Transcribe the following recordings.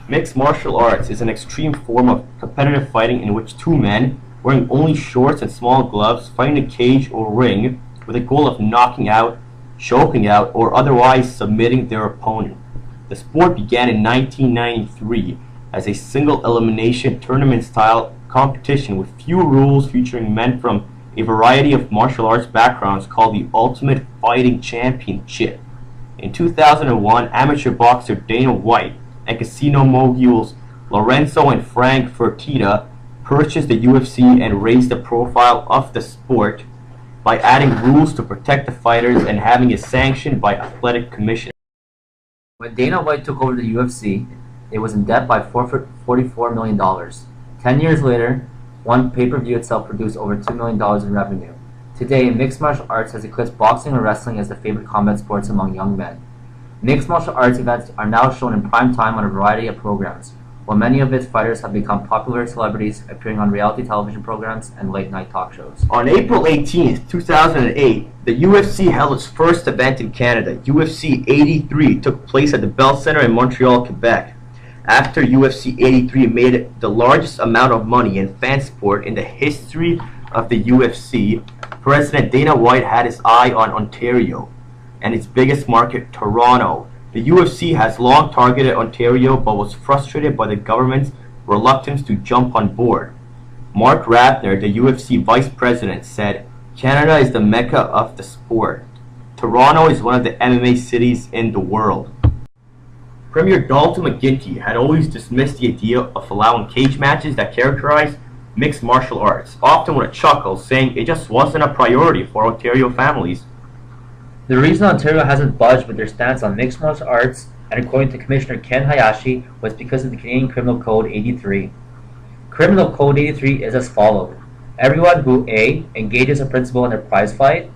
Mixed martial arts is an extreme form of competitive fighting in which two men, wearing only shorts and small gloves, fight in a cage or ring with the goal of knocking out, choking out, or otherwise submitting their opponent. The sport began in 1993 as a single elimination tournament-style competition with few rules, featuring men from a variety of martial arts backgrounds, called the Ultimate Fighting Championship. In 2001, amateur boxer Dana White and casino moguls Lorenzo and Frank Fertitta purchased the UFC and raised the profile of the sport by adding rules to protect the fighters and having it sanctioned by athletic commissions. When Dana White took over the UFC, it was in debt by $44 million. 10 years later, one pay-per-view itself produced over $2 million in revenue. Today, mixed martial arts has eclipsed boxing and wrestling as the favorite combat sports among young men. Mixed martial arts events are now shown in prime time on a variety of programs, while many of its fighters have become popular celebrities appearing on reality television programs and late-night talk shows. On April 18, 2008, the UFC held its first event in Canada. UFC 83 took place at the Bell Centre in Montreal, Quebec. After UFC 83 made the largest amount of money in fan sport in the history of the UFC, President Dana White had his eye on Ontario and its biggest market, Toronto. The UFC has long targeted Ontario but was frustrated by the government's reluctance to jump on board. Mark Ratner, the UFC vice president, said, "Canada is the mecca of the sport. Toronto is one of the MMA cities in the world." Premier Dalton McGuinty had always dismissed the idea of allowing cage matches that characterize mixed martial arts, often with a chuckle, saying it just wasn't a priority for Ontario families. The reason Ontario hasn't budged with their stance on mixed martial arts, and according to Commissioner Ken Hayashi, was because of the Canadian Criminal Code 83. Criminal Code 83 is as follows. Everyone who A. engages a principal in a prize fight,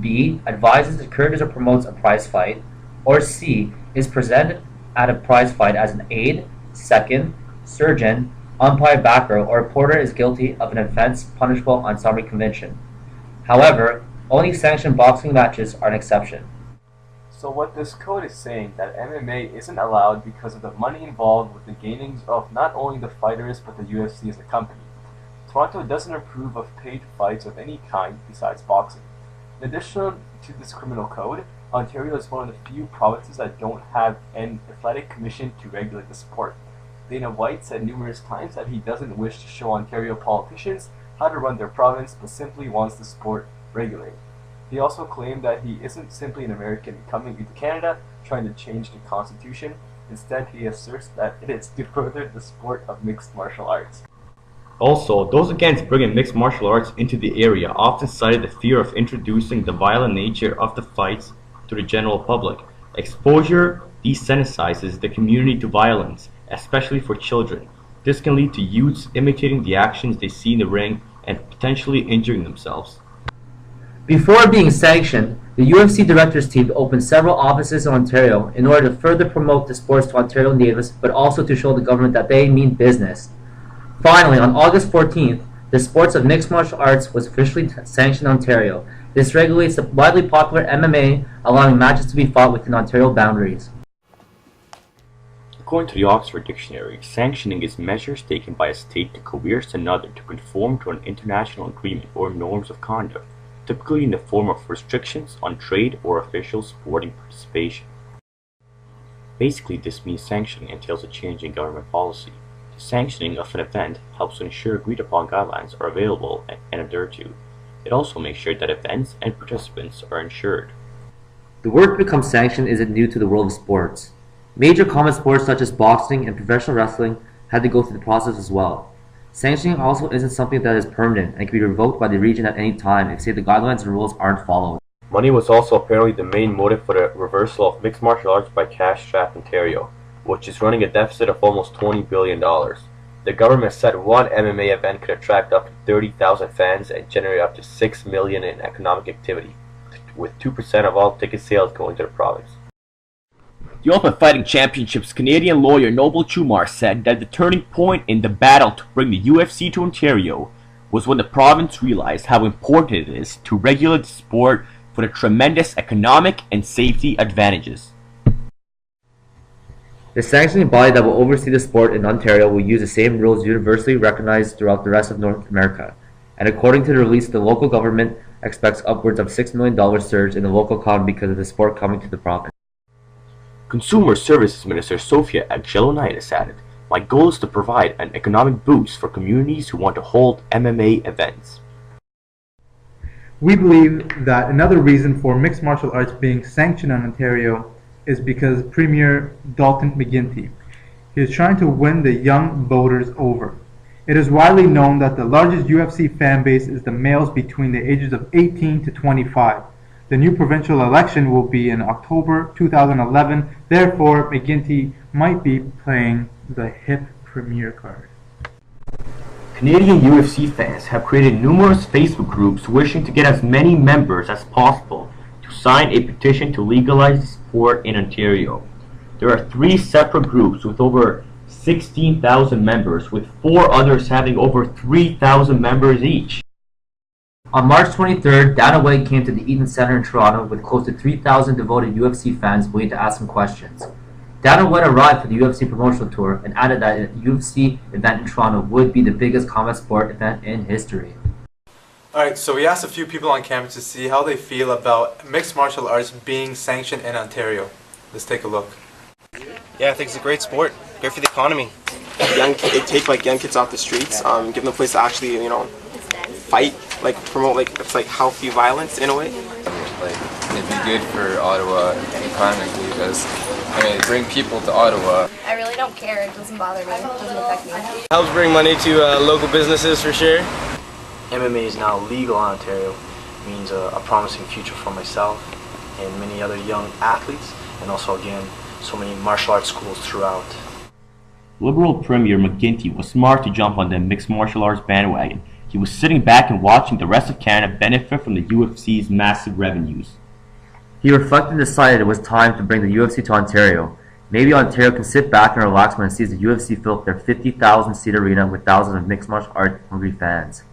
B. advises, encourages, or promotes a prize fight, or C. is present at a prize fight as an aide, second, surgeon, umpire, backer, or reporter is guilty of an offense punishable on summary conviction. However, only sanctioned boxing matches are an exception. So what this code is saying that MMA isn't allowed because of the money involved with the gainings of not only the fighters but the UFC as a company. Toronto doesn't approve of paid fights of any kind besides boxing. In addition to this criminal code, Ontario is one of the few provinces that don't have an athletic commission to regulate the sport. Dana White said numerous times that he doesn't wish to show Ontario politicians how to run their province, but simply wants the sport regulated. He also claimed that he isn't simply an American coming into Canada trying to change the constitution. Instead, he asserts that it is to further the sport of mixed martial arts. Also, those against bringing mixed martial arts into the area often cited the fear of introducing the violent nature of the fights to the general public. Exposure desensitizes the community to violence, especially for children. This can lead to youths imitating the actions they see in the ring and potentially injuring themselves. Before being sanctioned, the UFC directors team opened several offices in Ontario in order to further promote the sports to Ontario natives, but also to show the government that they mean business. Finally, on August 14th, the sports of mixed martial arts was officially sanctioned in Ontario. This regulates the widely popular MMA, allowing matches to be fought within Ontario boundaries. According to the Oxford Dictionary, sanctioning is measures taken by a state to coerce another to conform to an international agreement or norms of conduct, typically in the form of restrictions on trade or official sporting participation. Basically, this means sanctioning entails a change in government policy. The sanctioning of an event helps to ensure agreed-upon guidelines are available and adhered to. It also makes sure that events and participants are ensured. The word to become sanctioned isn't new to the world of sports. Major common sports such as boxing and professional wrestling had to go through the process as well. Sanctioning also isn't something that is permanent and can be revoked by the region at any time if, say, the guidelines and rules aren't followed. Money was also apparently the main motive for the reversal of mixed martial arts by cash-strapped Ontario, which is running a deficit of almost $20 billion. The government said one MMA event could attract up to 30,000 fans and generate up to $6 million in economic activity, with 2% of all ticket sales going to the province. The Ultimate Fighting Championship's Canadian lawyer Noble Chumar said that the turning point in the battle to bring the UFC to Ontario was when the province realized how important it is to regulate the sport for the tremendous economic and safety advantages. The sanctioning body that will oversee the sport in Ontario will use the same rules universally recognized throughout the rest of North America, and according to the release, the local government expects upwards of $6 million surge in the local economy because of the sport coming to the province. Consumer Services Minister Sofia Aggelonitis added, "My goal is to provide an economic boost for communities who want to hold MMA events." We believe that another reason for mixed martial arts being sanctioned in Ontario is because Premier Dalton McGuinty. He is trying to win the young voters over. It is widely known that the largest UFC fan base is the males between the ages of 18 to 25. The new provincial election will be in October 2011, therefore McGuinty might be playing the hip Premier card. Canadian UFC fans have created numerous Facebook groups wishing to get as many members as possible to sign a petition to legalize the sport in Ontario. There are 3 separate groups with over 16,000 members, with 4 others having over 3,000 members each. On March 23rd, Dana White came to the Eaton Centre in Toronto with close to 3,000 devoted UFC fans waiting to ask him questions. Dana White arrived for the UFC promotional tour and added that a UFC event in Toronto would be the biggest combat sport event in history. Alright, so we asked a few people on campus to see how they feel about mixed martial arts being sanctioned in Ontario. Let's take a look. Yeah, I think it's a great sport. Great for the economy. They take like young kids off the streets, give them a place to actually, fight, promote it's like healthy violence in a way. Like it'd be good for Ottawa economically because they bring people to Ottawa. I really don't care. It doesn't bother me. It doesn't affect me. Helps bring money to local businesses for sure. MMA is now legal in Ontario. It means a promising future for myself and many other young athletes, and also again so many martial arts schools throughout. Liberal Premier McGuinty was smart to jump on the mixed martial arts bandwagon. He was sitting back and watching the rest of Canada benefit from the UFC's massive revenues. He reflected and decided it was time to bring the UFC to Ontario. Maybe Ontario can sit back and relax when it sees the UFC fill up their 50,000-seat arena with thousands of mixed martial art hungry fans.